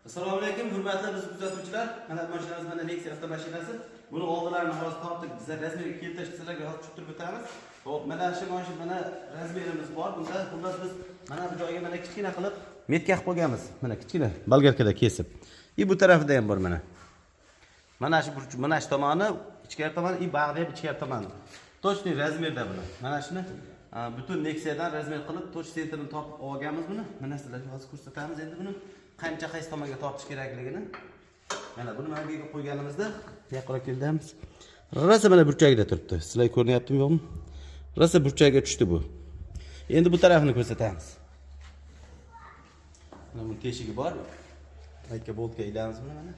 Assalomu alaykum, hurmatli biz kuzatuvchilar. Mana bu mashinamiz mana Nexia avtomashinasi. Buni oldilarini hozir tortib, bizlar rasmiga keltirish sizlarga hozir tushuntirib o'tamiz. Xo'p, mana shu mashina mana razmerimiz bor. Bunda xullas biz mana bu joyga mana kichkina qilib metka qilib qo'yganmiz. Mana kichkina bolgarkada kesib. Bu tarafida ham bor mana. Mana shu tomoni, ichkari tomoni, bag'ri ham ichkari tomoni. Точный razmerda buni. Mana shuni butun Nexiadan razmer qilib, toch sentrini topib olganmiz buni. Mana sizlarga hozir ko'rsatamiz endi buni. Qancha qaysi tomonga tortish kerakligini. Mana buni mana bu yerga qo'yganimizda yaqinroq keldamiz. Rosa mana burchagida turibdi. Sizlar ko'ryaptimi yo'qmi? Rosa burchagiga tushdi bu. Endi bu tarafini ko'rsatamiz. Mana bu teshigi bor. Aytga boltga ilamiz buni mana.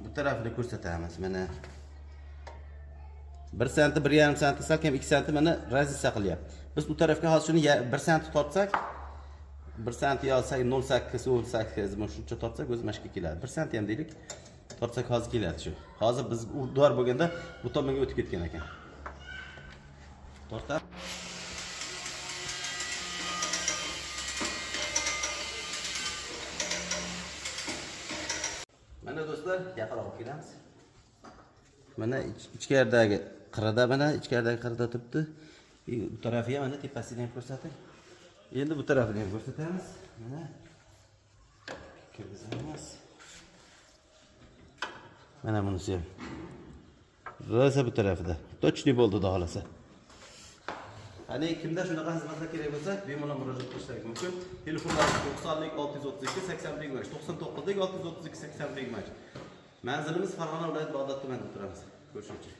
Bu tarafini ko'rsatamiz. Mana 1 sm, 1,5 sm, salkam 2 sm mana razisa qilyapti. Biz bu tarafga hozir shuni 1 sm tortsak 1 sm yo 0,8 18 mana shuncha tortsak o'zi mashqa keladi. 1 sm ham deylik. Tortsak hozir keladi shu. Hozir biz urdor bo'lganda bu tomonga o'tib ketgan ekan. Tortib. Mana do'stlar, yaqinroq kelamiz. Mana ichkaridagi qirida mana ichkaridagi qirida turibdi. Bu tarafiga mana tepasini ham ko'rsating. Endi bu tarafini ham ko'rsatamiz. Mana kirgizamiz. Mana bunisi ham. Rosa bu tarafida. Точный bo'ldi xudo xolasa. Qani kimda shunaqa xizmatlar kerak bo'lsa, bemalol murojaat qilishingiz mumkin. Telefonlarimiz 90 632 81 99 632 81. Manzilimiz Farg'ona viloyati Bag'dod tumanida turamiz. Ko'rishguncha.